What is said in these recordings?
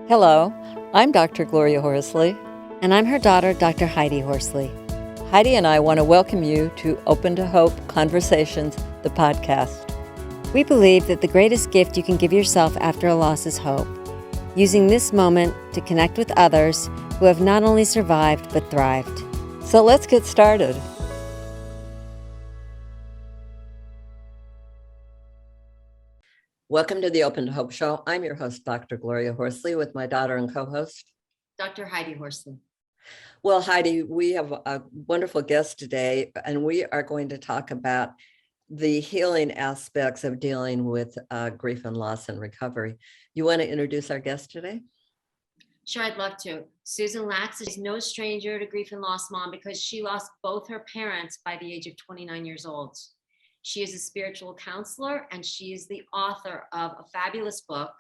Hello, I'm Dr. Gloria Horsley. And I'm her daughter, Dr. Heidi Horsley. Heidi and I want to welcome you to Open to Hope Conversations, the podcast. We believe that the greatest gift you can give yourself after a loss is hope, using this moment to connect with others who have not only survived but thrived. So let's get started. Welcome to the Open to Hope Show. I'm your host, Dr. Gloria Horsley, with my daughter and co-host, Dr. Heidi Horsley. Well, Heidi, we have a wonderful guest today, and we are going to talk about the healing aspects of dealing with grief and loss and recovery. You want to introduce our guest today? Sure, I'd love to. Susan Lax is no stranger to grief and loss mom because she lost both her parents by the age of 29 years old. She is a spiritual counselor, and she is the author of a fabulous book,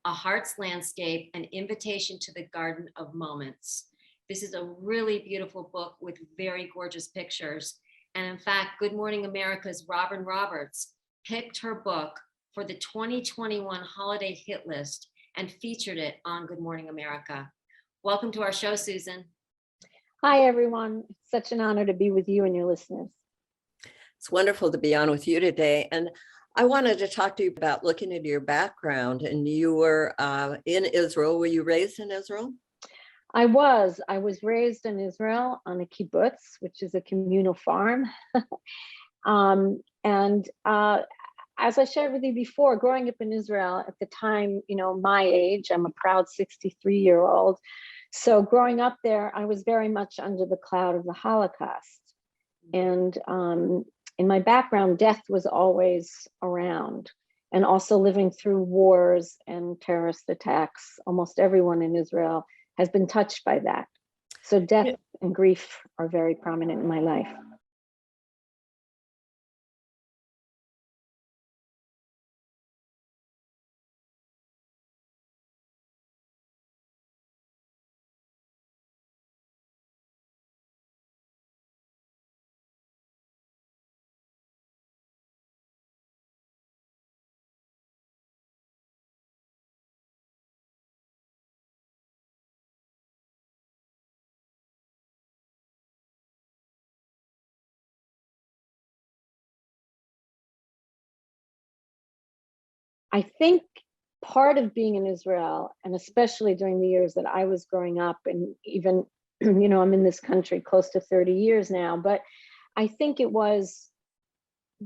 A Heart's Landscape, An Invitation to the Garden of Moments. This is a really beautiful book with very gorgeous pictures. And in fact, Good Morning America's Robin Roberts picked her book for the 2021 holiday hit list and featured it on Good Morning America. Welcome to our show, Susan. Hi, everyone. It's such an honor to be with you and your listeners. It's wonderful to be on with you today. And I wanted to talk to you about looking into your background. And you were in Israel. Were you raised in Israel? I was raised in Israel on a kibbutz, which is a communal farm. As I shared with you before, growing up in Israel at the time, my age, I'm a proud 63-year-old. So growing up there, I was very much under the cloud of the Holocaust. And in my background, death was always around, and also living through wars and terrorist attacks. Almost everyone in Israel has been touched by that. So death and grief are very prominent in my life. I think part of being in Israel, and especially during the years that I was growing up, and even, I'm in this country close to 30 years now, but I think there was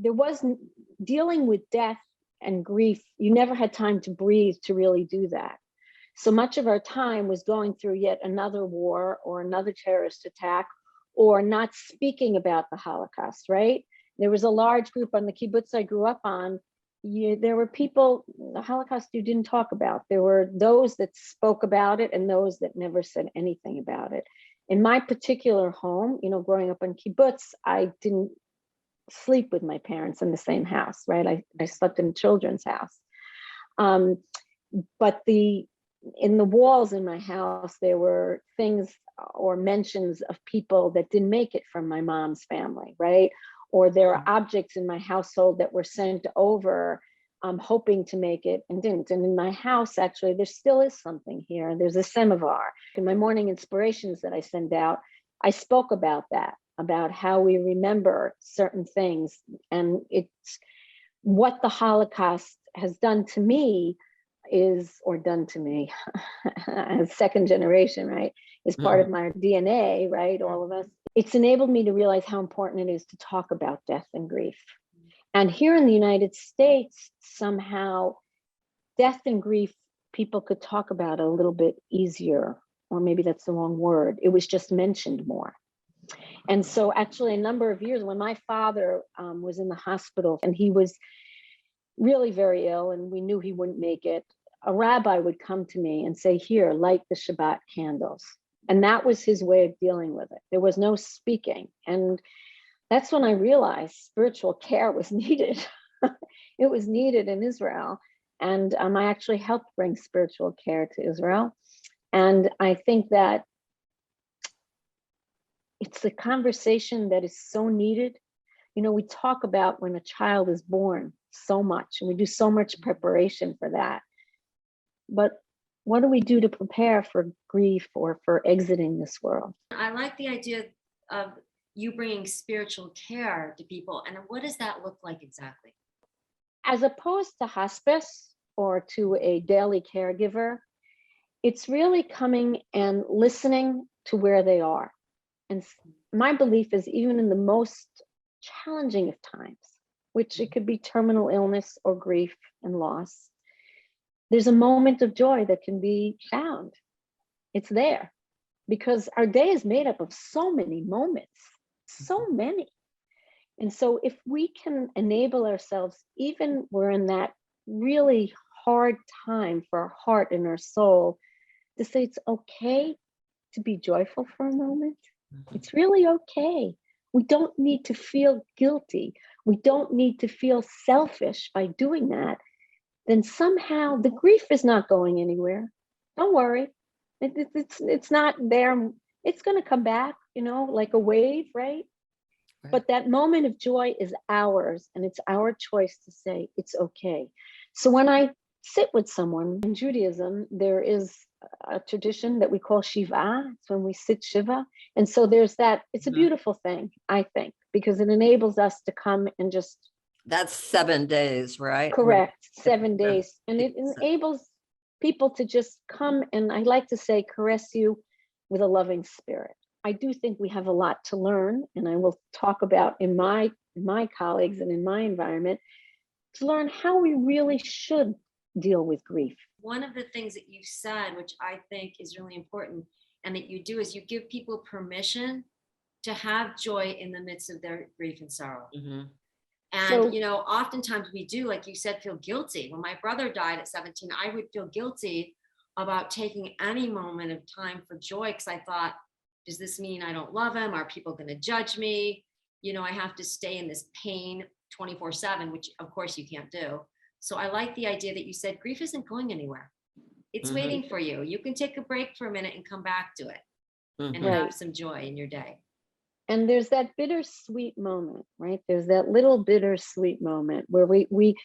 dealing with death and grief. You never had time to breathe to really do that. So much of our time was going through yet another war or another terrorist attack, or not speaking about the Holocaust, right? There was a large group on the kibbutz I grew up on. There were people, the Holocaust you didn't talk about. There were those that spoke about it and those that never said anything about it. In my particular home, growing up in kibbutz, I didn't sleep with my parents in the same house, right? I slept in a children's house. But in the walls in my house, there were things or mentions of people that didn't make it from my mom's family, right? Or there are objects in my household that were sent over hoping to make it and didn't. And in my house, actually, there still is something here. There's a samovar. In my morning inspirations that I send out, I spoke about that, about how we remember certain things. And it's what the Holocaust has done to me as second generation, right, is part of my DNA, right, all of us. It's enabled me to realize how important it is to talk about death and grief. And here in the United States, somehow death and grief, people could talk about a little bit easier, or maybe that's the wrong word. It was just mentioned more. And so actually a number of years when my father was in the hospital and he was really very ill and we knew he wouldn't make it, a rabbi would come to me and say, here, light the Shabbat candles. And that was his way of dealing with it. There was no speaking. And that's when I realized spiritual care was needed. It was needed in Israel. And I actually helped bring spiritual care to Israel. And I think that it's a conversation that is so needed. We talk about when a child is born so much, and we do so much preparation for that. But What do we do to prepare for grief or for exiting this world? I like the idea of you bringing spiritual care to people. And what does that look like exactly? As opposed to hospice or to a daily caregiver, it's really coming and listening to where they are. And my belief is, even in the most challenging of times, which it could be terminal illness or grief and loss, there's a moment of joy that can be found. It's there because our day is made up of so many moments, so many. And so if we can enable ourselves, even we're in that really hard time for our heart and our soul, to say it's okay to be joyful for a moment. It's really okay. We don't need to feel guilty. We don't need to feel selfish by doing that. Then somehow the grief is not going anywhere. Don't worry. It's not there. It's going to come back, like a wave, right? But that moment of joy is ours, and it's our choice to say it's okay. So when I sit with someone in Judaism, there is a tradition that we call Shiva. It's when we sit Shiva. And so there's that. It's a beautiful thing, I think, because it enables us to come and just. That's 7 days, right? Correct. 7 days. And it enables people to just come and, I like to say, caress you with a loving spirit. I do think we have a lot to learn, and I will talk about in my colleagues and in my environment, to learn how we really should deal with grief. One of the things that you said, which I think is really important, and that you do, is you give people permission to have joy in the midst of their grief and sorrow. Mm-hmm. And, oftentimes we do, like you said, feel guilty. When my brother died at 17, I would feel guilty about taking any moment of time for joy, because I thought, does this mean I don't love him? Are people going to judge me? I have to stay in this pain 24/7, which of course you can't do. So I like the idea that you said grief isn't going anywhere. It's waiting for you. You can take a break for a minute and come back to it and have some joy in your day. And there's that bittersweet moment, right? There's that little bittersweet moment where we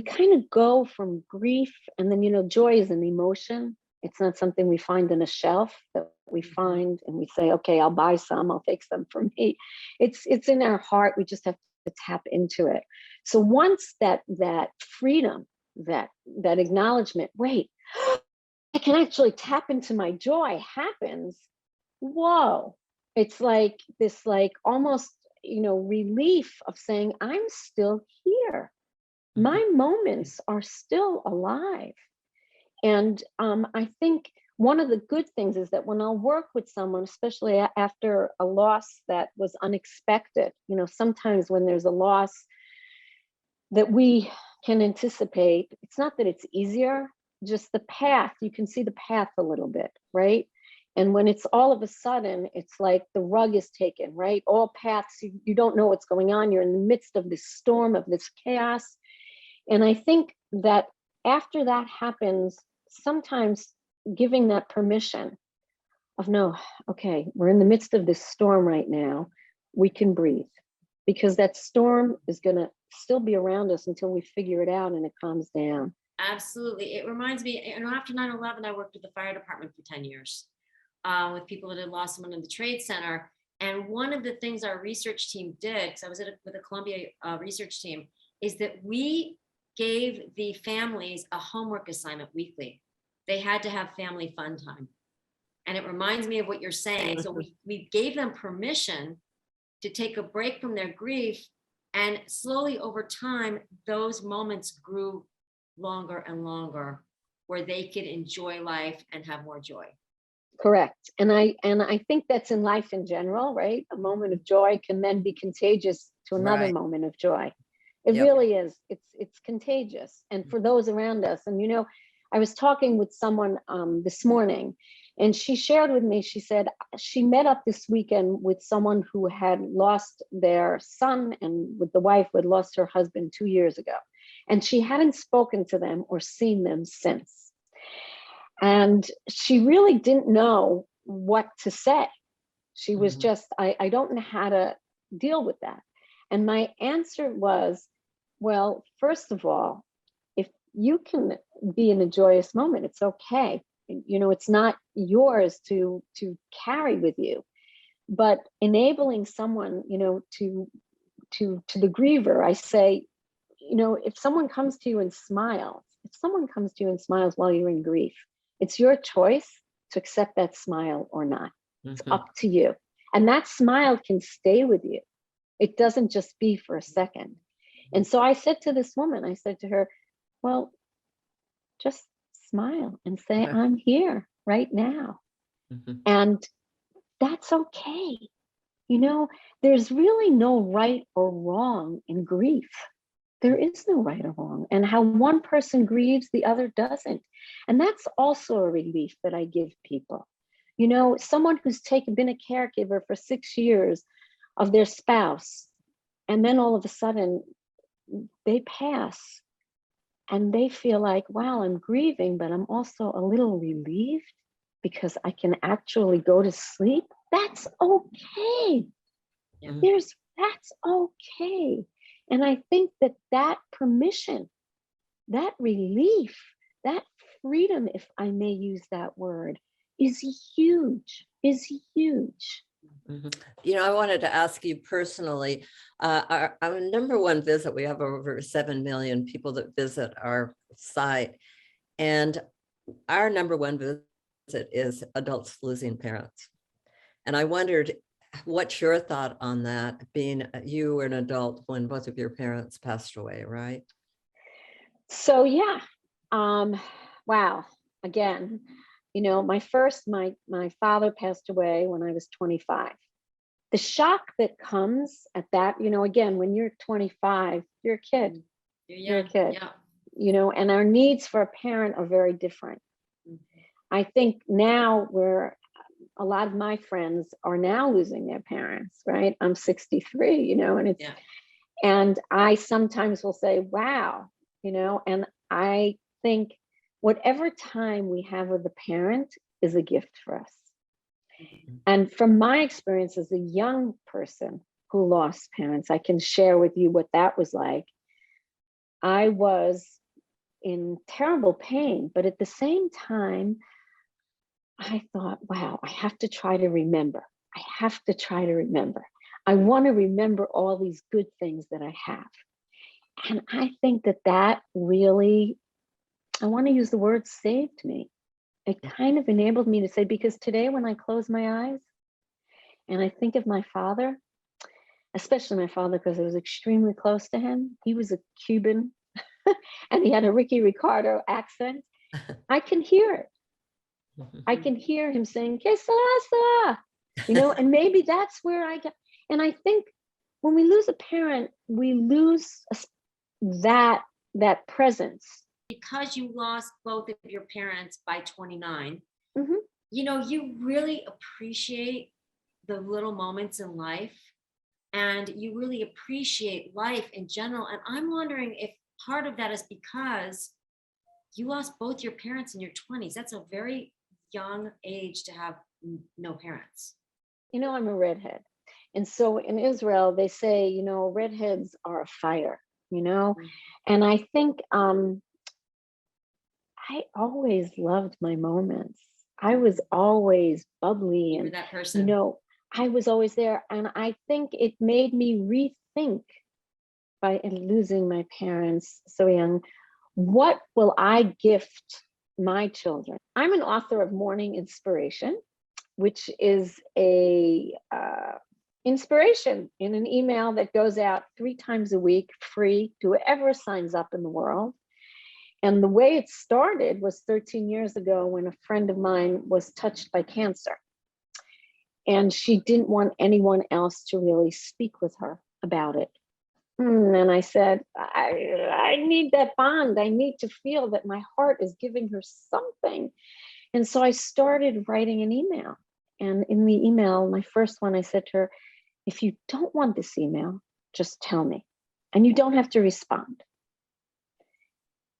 kind of go from grief, and then, joy is an emotion. It's not something we find in a shelf that we find and we say, okay, I'll buy some, I'll take some for me. It's in our heart. We just have to tap into it. So once that freedom, that acknowledgement, wait, I can actually tap into my joy happens. Whoa. It's like this, almost, relief of saying, I'm still here. My moments are still alive. And I think one of the good things is that when I'll work with someone, especially after a loss that was unexpected, sometimes when there's a loss that we can anticipate, it's not that it's easier, just the path, you can see the path a little bit, right? And when it's all of a sudden, it's like the rug is taken, right? All paths, you don't know what's going on. You're in the midst of this storm, of this chaos. And I think that after that happens, sometimes giving that permission of, no, okay, we're in the midst of this storm right now. We can breathe, because that storm is going to still be around us until we figure it out and it calms down. Absolutely. It reminds me, after 9/11, I worked with the fire department for 10 years with people that had lost someone in the Trade Center. And one of the things our research team did, because I was with a Columbia research team, is that we gave the families a homework assignment weekly. They had to have family fun time. And it reminds me of what you're saying. So we gave them permission to take a break from their grief. And slowly over time, those moments grew longer and longer, where they could enjoy life and have more joy. Correct. And I think that's in life in general, right? A moment of joy can then be contagious to another moment of joy. It really is. It's contagious. And for those around us, and I was talking with someone this morning, and she shared with me, she said she met up this weekend with someone who had lost their son, and with the wife who had lost her husband 2 years ago. And she hadn't spoken to them or seen them since. And she really didn't know what to say. She was just, I don't know how to deal with that. And my answer was, well, first of all, if you can be in a joyous moment, it's okay. it's not yours to carry with you, but enabling someone, to the griever, I say, if someone comes to you and smiles, while you're in grief, it's your choice to accept that smile or not. It's up to you. And that smile can stay with you. It doesn't just be for a second. And so I said to this woman, I said to her, well, just smile and say, I'm here right now. And that's okay. There's really no right or wrong in grief. There is no right or wrong. And how one person grieves, the other doesn't. And that's also a relief that I give people. Someone who's been a caregiver for 6 years of their spouse, and then all of a sudden they pass and they feel like, wow, I'm grieving, but I'm also a little relieved because I can actually go to sleep. That's okay. That's okay. And I think that permission, that relief, that freedom, if I may use that word, is huge. I wanted to ask you personally, our number one visit, we have over 7 million people that visit our site. And our number one visit is adults losing parents. And I wondered, what's your thought on that, being you were an adult when both of your parents passed away, right? So, yeah. Wow. Again, my father passed away when I was 25. The shock that comes at that, again, when you're 25, you're a kid. You're a kid. Yeah. And our needs for a parent are very different. I think now a lot of my friends are now losing their parents, right? I'm 63, and I sometimes will say, wow, and I think whatever time we have with the parent is a gift for us. And from my experience as a young person who lost parents, I can share with you what that was like. I was in terrible pain, but at the same time, I thought, wow, I have to try to remember. I want to remember all these good things that I have. And I think that really, I want to use the word saved me. It kind of enabled me to say, because today when I close my eyes and I think of my father, especially my father, because I was extremely close to him, he was a Cuban and he had a Ricky Ricardo accent. I can hear it. I can hear him saying, "Que salasa," and maybe that's where I get. And I think when we lose a parent, we lose that presence. Because you lost both of your parents by 29, you really appreciate the little moments in life, and you really appreciate life in general. And I'm wondering if part of that is because you lost both your parents in your 20s. That's a very young age to have no parents. I'm a redhead. And so in Israel, they say, redheads are a fire, and I think I always loved my moments. I was always bubbly and that person. I was always there. And I think it made me rethink by losing my parents so young, what will I gift my children? I'm an author of Morning Inspiration, which is a inspiration in an email that goes out 3 times a week, free to whoever signs up in the world. And the way it started was 13 years ago when a friend of mine was touched by cancer. And she didn't want anyone else to really speak with her about it. And I said, I need that bond. I need to feel that my heart is giving her something. And so I started writing an email. And in the email, my first one, I said to her, if you don't want this email, just tell me. And you don't have to respond.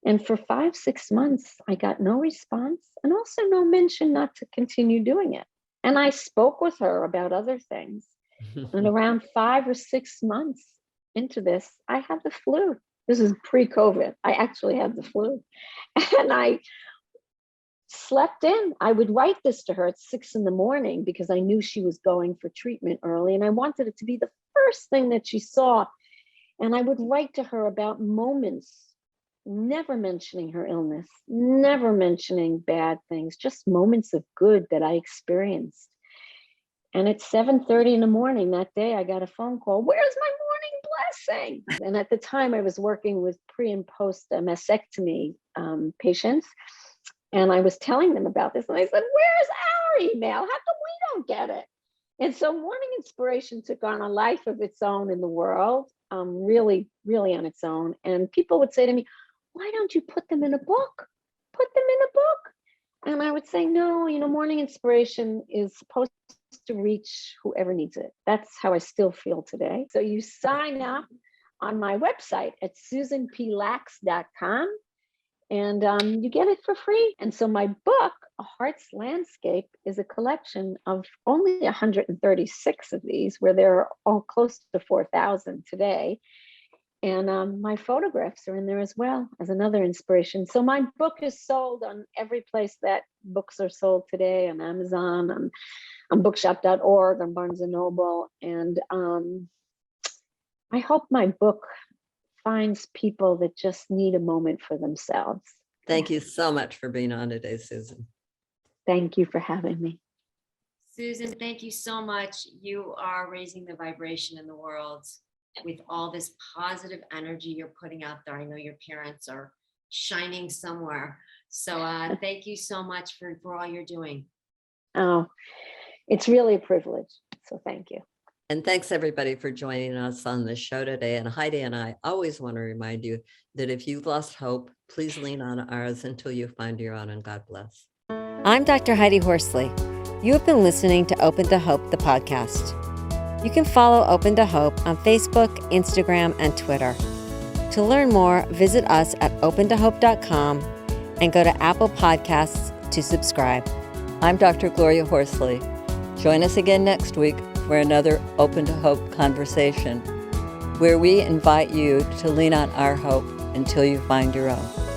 And for 5-6 months, I got no response and also no mention not to continue doing it. And I spoke with her about other things. And around 5 or 6 months into this, I had the flu. This is pre-COVID. I actually had the flu. And I slept in. I would write this to her at 6 a.m. because I knew she was going for treatment early, and I wanted it to be the first thing that she saw. And I would write to her about moments, never mentioning her illness, never mentioning bad things, just moments of good that I experienced. And at 7:30 in the morning that day, I got a phone call. Where's my morning blessing? And at the time, I was working with pre and post mastectomy patients. And I was telling them about this. And I said, where's our email? How come we don't get it? And so Morning Inspiration took on a life of its own in the world, really, really on its own. And people would say to me, why don't you put them in a book? Put them in a book. And I would say, no, Morning Inspiration is supposed to reach whoever needs it. That's how I still feel today. So you sign up on my website at susanplax.com. And you get it for free. And so my book, A Heart's Landscape, is a collection of only 136 of these, where there are all close to 4,000 today. And my photographs are in there as well as another inspiration. So my book is sold on every place that books are sold today, on Amazon, on bookshop.org, on Barnes & Noble. And I hope my book finds people that just need a moment for themselves. Thank you so much for being on today, Susan. Thank you for having me. Susan, thank you so much. You are raising the vibration in the world with all this positive energy you're putting out there. I know your parents are shining somewhere. So thank you so much for all you're doing. Oh, it's really a privilege. So thank you. And thanks everybody for joining us on the show today. And Heidi and I always want to remind you that if you've lost hope, please lean on ours until you find your own, and God bless. I'm Dr. Heidi Horsley. You have been listening to Open to Hope, the podcast. You can follow Open to Hope on Facebook, Instagram, and Twitter. To learn more, visit us at opentohope.com and go to Apple Podcasts to subscribe. I'm Dr. Gloria Horsley. Join us again next week for another Open to Hope conversation, where we invite you to lean on our hope until you find your own.